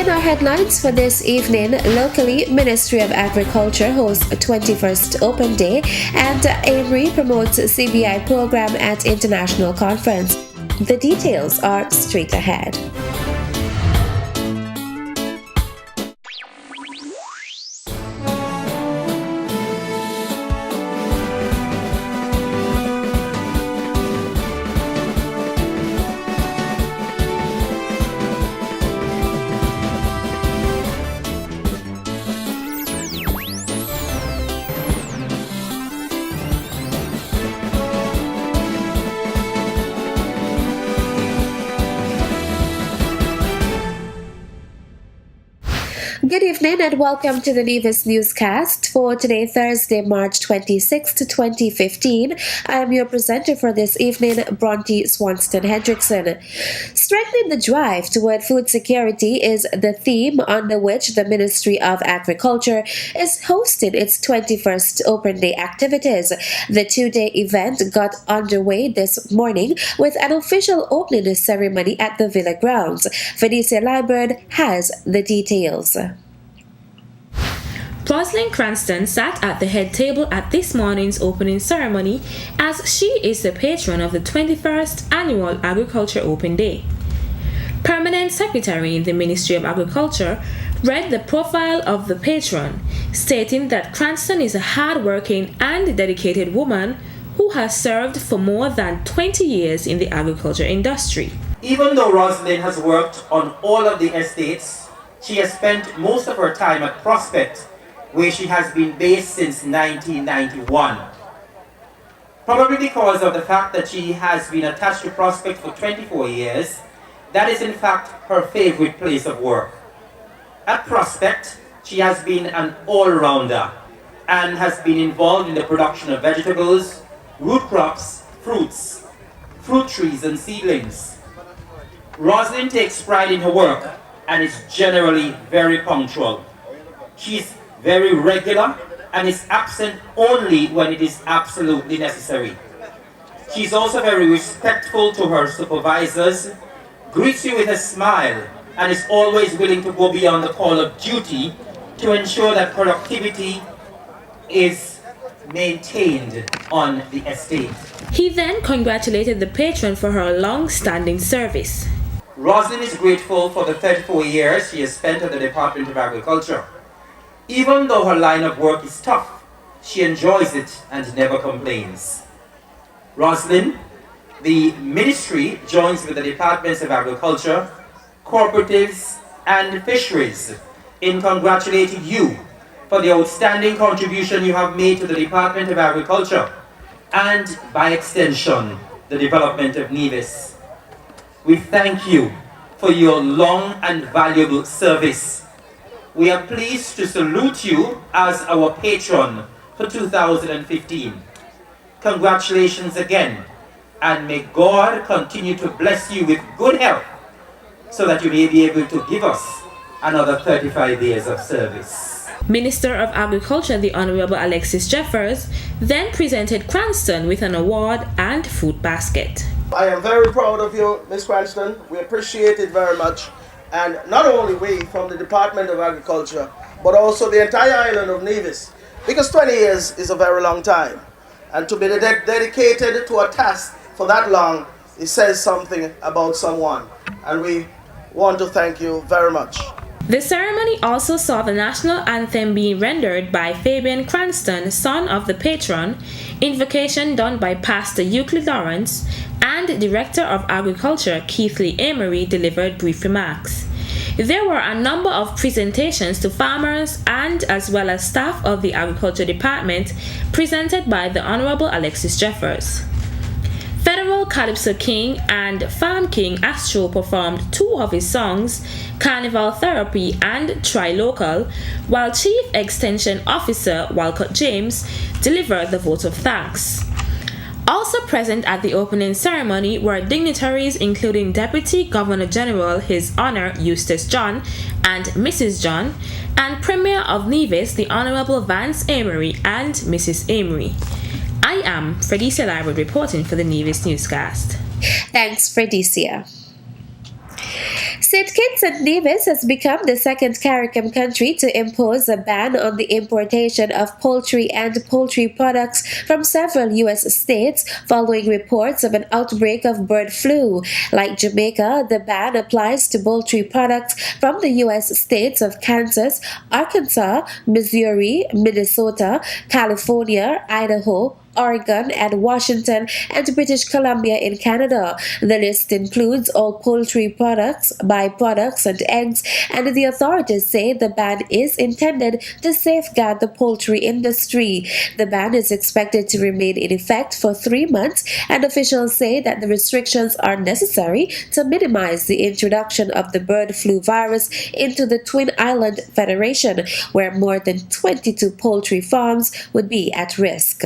In our headlines for this evening, locally, Ministry of Agriculture hosts a 21st Open Day and AMRI promotes CBI program at International Conference. The details are straight ahead. Good evening and welcome to the Nevis Newscast for today, Thursday, March 26, 2015. I am your presenter for this evening, Bronte Swanston Hendrickson. Strengthening the drive toward food security is the theme under which the Ministry of Agriculture is hosting its 21st Open Day activities. The two-day event got underway this morning with an official opening ceremony at the Villa grounds. Felicia Liburd has the details. Rosalind Cranston sat at the head table at this morning's opening ceremony as she is the patron of the 21st Annual Agriculture Open Day. Permanent Secretary in the Ministry of Agriculture read the profile of the patron, stating that Cranston is a hard-working and dedicated woman who has served for more than 20 years in the agriculture industry. Even though Rosalind has worked on all of the estates, she has spent most of her time at Prospect, where she has been based since 1991. Probably because of the fact that she has been attached to Prospect for 24 years, that is in fact her favorite place of work. At Prospect, she has been an all-rounder and has been involved in the production of vegetables, root crops, fruits, fruit trees and seedlings. Rosalind takes pride in her work and is generally very punctual. She's very regular and is absent only when it is absolutely necessary. She's also very respectful to her supervisors, greets you with a smile, and is always willing to go beyond the call of duty to ensure that productivity is maintained on the estate. He then congratulated the patron for her long-standing service. Rosalind is grateful for the 34 years she has spent at the Department of Agriculture. Even though her line of work is tough, she enjoys it and never complains. Rosalind, the ministry joins with the Departments of Agriculture, Cooperatives, and Fisheries in congratulating you for the outstanding contribution you have made to the Department of Agriculture and, by extension, the development of Nevis. We thank you for your long and valuable service. We are pleased to salute you as our patron for 2015. Congratulations again, and may God continue to bless you with good health so that you may be able to give us another 35 years of service. Minister of Agriculture, the Honorable Alexis Jeffers, then presented Cranston with an award and fruit basket. I am very proud of you, Ms. Cranston. We appreciate it very much. And not only we from the Department of Agriculture, but also the entire island of Nevis, because 20 years is a very long time. And to be dedicated to a task for that long, it says something about someone. And we want to thank you very much. The ceremony also saw the national anthem being rendered by Fabian Cranston, son of the patron, invocation done by Pastor Euclid Lawrence, and Director of Agriculture Keith Lee Amory delivered brief remarks. There were a number of presentations to farmers and as well as staff of the Agriculture Department presented by the Honorable Alexis Jeffers. Federal Calypso King and Farm King Astro performed two of his songs, Carnival Therapy and Try Local, while Chief Extension Officer Walcott James delivered the vote of thanks. Also present at the opening ceremony were dignitaries including Deputy Governor General His Honor Eustace John and Mrs. John, and Premier of Nevis the Honorable Vance Amory and Mrs. Amory. I am Fredicia Liburd reporting for the Nevis Newscast. Thanks, Fredicia. St. Kitts and Nevis has become the second CARICOM country to impose a ban on the importation of poultry and poultry products from several U.S. states following reports of an outbreak of bird flu. Like Jamaica, the ban applies to poultry products from the U.S. states of Kansas, Arkansas, Missouri, Minnesota, California, Idaho, Oregon, and Washington, and British Columbia in Canada. The list includes all poultry products, byproducts, and eggs, and the authorities say the ban is intended to safeguard the poultry industry. The ban is expected to remain in effect for 3 months, and officials say that the restrictions are necessary to minimize the introduction of the bird flu virus into the Twin Island Federation, where more than 22 poultry farms would be at risk.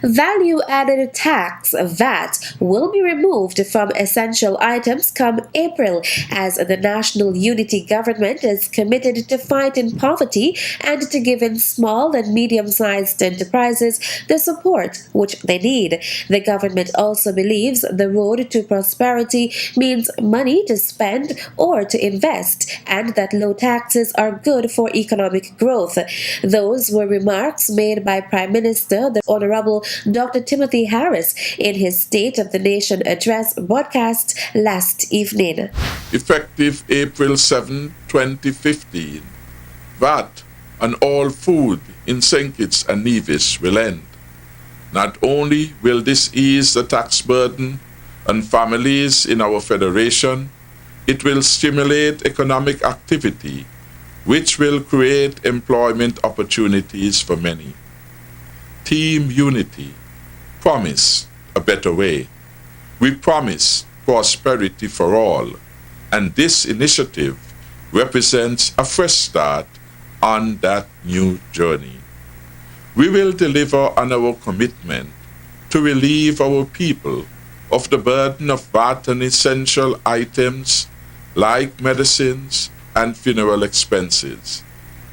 Value added tax (VAT) will be removed from essential items come April as the National Unity Government is committed to fighting poverty and to giving small and medium-sized enterprises the support which they need. The government also believes the road to prosperity means money to spend or to invest and that low taxes are good for economic growth. Those were remarks made by Prime Minister the Honorable Dr. Timothy Harris in his State of the Nation address broadcast last evening. Effective April 7, 2015, VAT on all food in St. Kitts and Nevis will end. Not only will this ease the tax burden on families in our federation, it will stimulate economic activity, which will create employment opportunities for many. Team Unity promise a better way. We promise prosperity for all, and this initiative represents a fresh start on that new journey. We will deliver on our commitment to relieve our people of the burden of VAT on essential items like medicines and funeral expenses.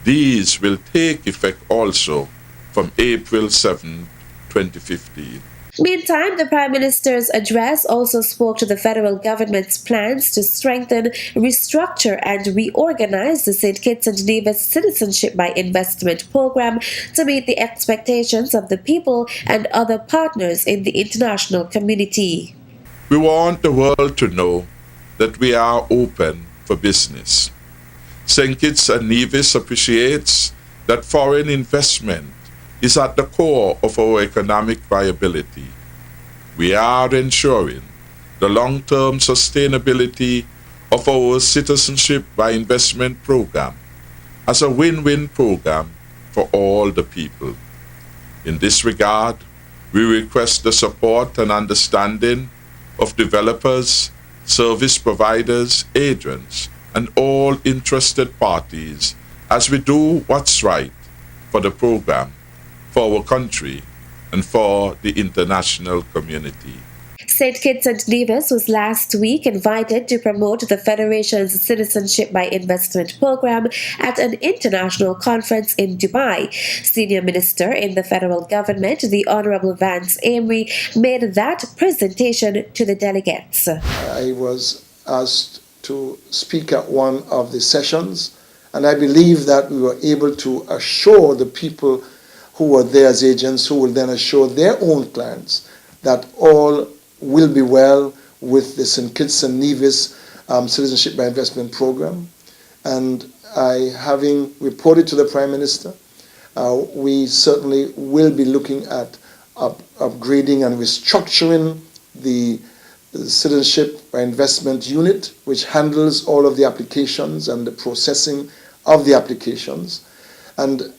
These will take effect also from April 7, 2015. Meantime, the Prime Minister's address also spoke to the federal government's plans to strengthen, restructure, and reorganize the St. Kitts and Nevis Citizenship by Investment program to meet the expectations of the people and other partners in the international community. We want the world to know that we are open for business. St. Kitts and Nevis appreciates that foreign investment is at the core of our economic viability. We are ensuring the long-term sustainability of our Citizenship by Investment program as a win-win program for all the people. In this regard, we request the support and understanding of developers, service providers, agents, and all interested parties as we do what's right for the program, for our country, and for the international community. St. Kitts and Nevis was last week invited to promote the Federation's Citizenship by Investment program at an international conference in Dubai. Senior Minister in the federal government, the Honorable Vance Amory, made that presentation to the delegates. I was asked to speak at one of the sessions, and I believe that we were able to assure the people who were there as agents, who will then assure their own clients that all will be well with the St. Kitts and Nevis Citizenship by Investment program. And having reported to the Prime Minister, we certainly will be looking at upgrading and restructuring the Citizenship by Investment unit, which handles all of the applications and the processing of the applications, and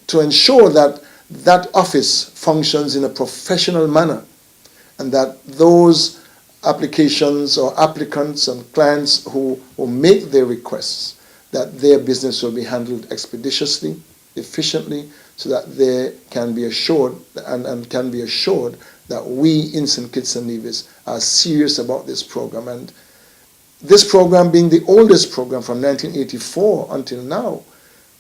to ensure that that office functions in a professional manner, and that those applications or applicants and clients who make their requests, that their business will be handled expeditiously, efficiently, so that they can be assured and can be assured that we in St. Kitts and Nevis are serious about this program. And this program, being the oldest program from 1984 until now,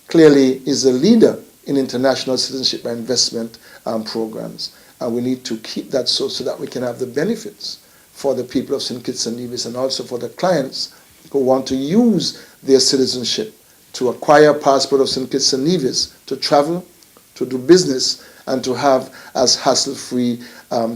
clearly is a leader in international citizenship and investment programs. And we need to keep that so that we can have the benefits for the people of St. Kitts and Nevis and also for the clients who want to use their citizenship to acquire a passport of St. Kitts and Nevis, to travel, to do business, and to have as hassle-free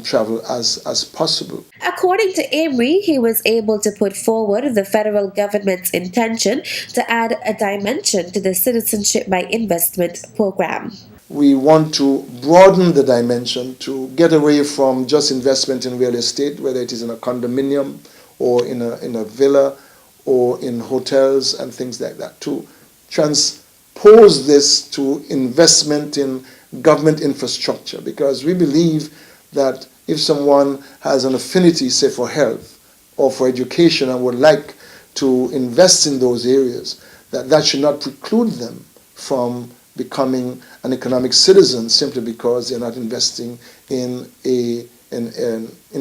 travel as possible. According to Amory, he was able to put forward the federal government's intention to add a dimension to the Citizenship by Investment program. We want to broaden the dimension to get away from just investment in real estate, whether it is in a condominium or in a villa or in hotels and things like that, to transpose this to investment in government infrastructure, because we believe that if someone has an affinity, say, for health or for education and would like to invest in those areas, that should not preclude them from becoming an economic citizen simply because they're not investing in a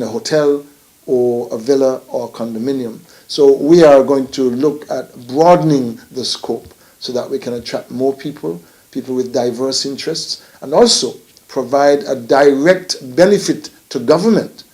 hotel or a villa or a condominium. So we are going to look at broadening the scope so that we can attract more people with diverse interests, and also provide a direct benefit to government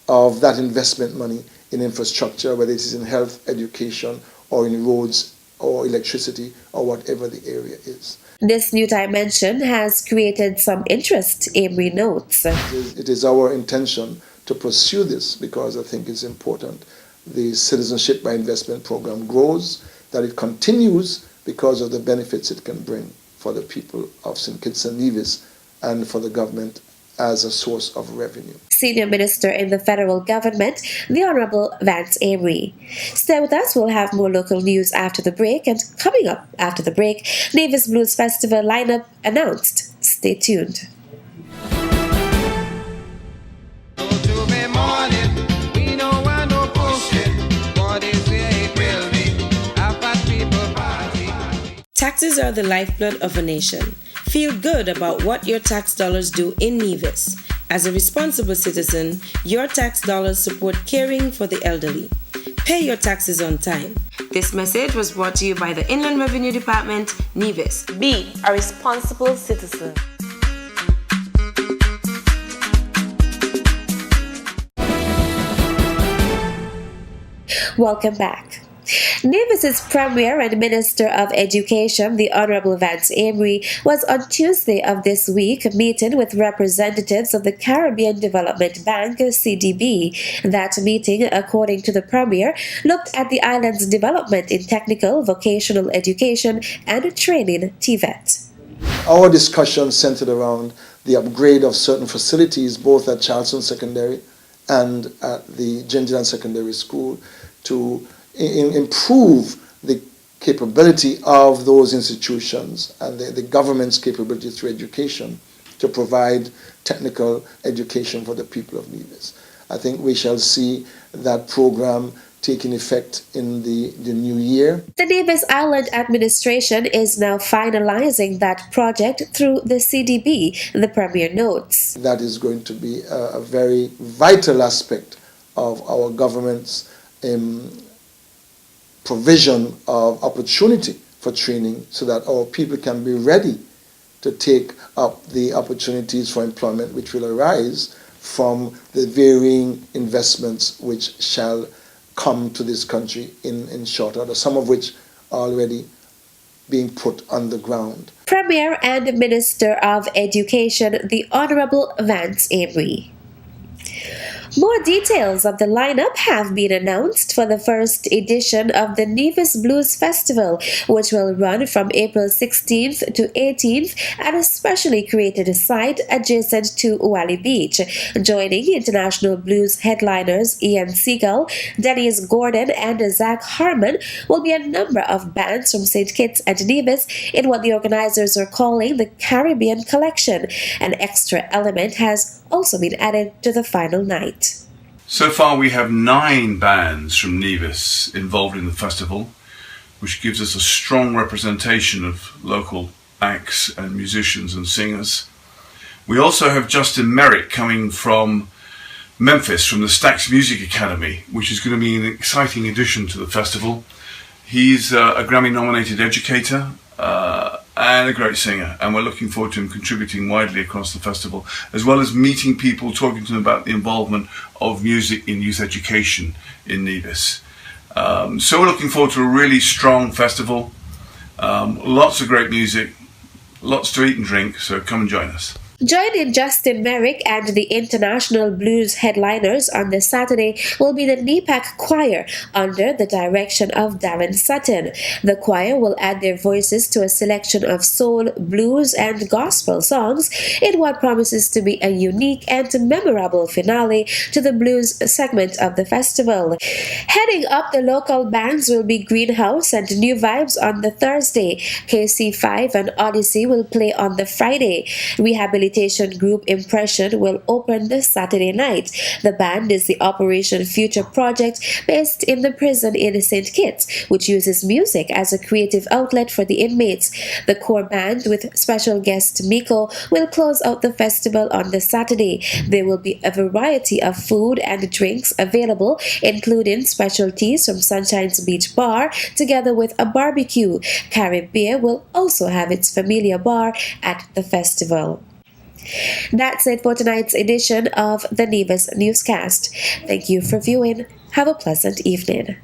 of that investment money in infrastructure, whether it is in health, education, or in roads or electricity or whatever the area is. This new dimension has created some interest, Amory notes. It is our intention to pursue this because I think it's important. The Citizenship by Investment program grows, that it continues because of the benefits it can bring for the people of St. Kitts and Nevis and for the government as a source of revenue. Senior Minister in the federal government, the Honorable Vance Amory. Stay with us, we'll have more local news after the break, and coming up after the break, Nevis Blues Festival lineup announced. Stay tuned. Taxes are the lifeblood of a nation. Feel good about what your tax dollars do in Nevis. As a responsible citizen, your tax dollars support caring for the elderly. Pay your taxes on time. This message was brought to you by the Inland Revenue Department, Nevis. Be a responsible citizen. Welcome back. Nevis's Premier and Minister of Education, the Honorable Vance Amory, was on Tuesday of this week meeting with representatives of the Caribbean Development Bank, CDB. That meeting, according to the Premier, looked at the island's development in technical, vocational education and training, TVET. Our discussion centered around the upgrade of certain facilities, both at Charleston Secondary and at the Gingerland Secondary School, to improve the capability of those institutions and the government's capability through education to provide technical education for the people of Nevis. I think we shall see that program taking effect in the new year. The Nevis Island administration is now finalizing that project through the CDB, the Premier notes. That is going to be a very vital aspect of our government's provision of opportunity for training so that our people can be ready to take up the opportunities for employment which will arise from the varying investments which shall come to this country in short order, some of which are already being put on the ground. Premier and Minister of Education, the Honorable Vance Amory. More details of the lineup have been announced for the first edition of the Nevis Blues Festival, which will run from April 16th to 18th at a specially created site adjacent to Uwali Beach. Joining international blues headliners Ian Seagull, Dennis Gordon, and Zach Harmon will be a number of bands from St. Kitts and Nevis in what the organizers are calling the Caribbean Collection. An extra element has also been added to the final night. So far we have 9 bands from Nevis involved in the festival, which gives us a strong representation of local acts and musicians and singers. We also have Justin Merrick coming from Memphis from the Stax Music Academy, which is going to be an exciting addition to the festival. He's a Grammy-nominated educator and a great singer, and we're looking forward to him contributing widely across the festival, as well as meeting people, talking to them about the involvement of music in youth education in Nevis. So we're looking forward to a really strong festival, lots of great music, lots to eat and drink, so come and join us. Join in Justin Merrick and the International Blues headliners on this Saturday will be the NEPAC Choir under the direction of Darren Sutton. The choir will add their voices to a selection of soul, blues, and gospel songs in what promises to be a unique and memorable finale to the blues segment of the festival. Heading up the local bands will be Greenhouse and New Vibes on the Thursday. KC5 and Odyssey will play on the Friday. Rehabilitation group Impression will open this Saturday night. The band is the Operation Future project based in the prison in St. Kitts, which uses music as a creative outlet for the inmates. The core band, with special guest Miko, will close out the festival on the Saturday. There will be a variety of food and drinks available, including specialties from Sunshine's Beach Bar, together with a barbecue. Caribbean will also have its familiar bar at the festival. That's it for tonight's edition of the Nevis Newscast. Thank you for viewing. Have a pleasant evening.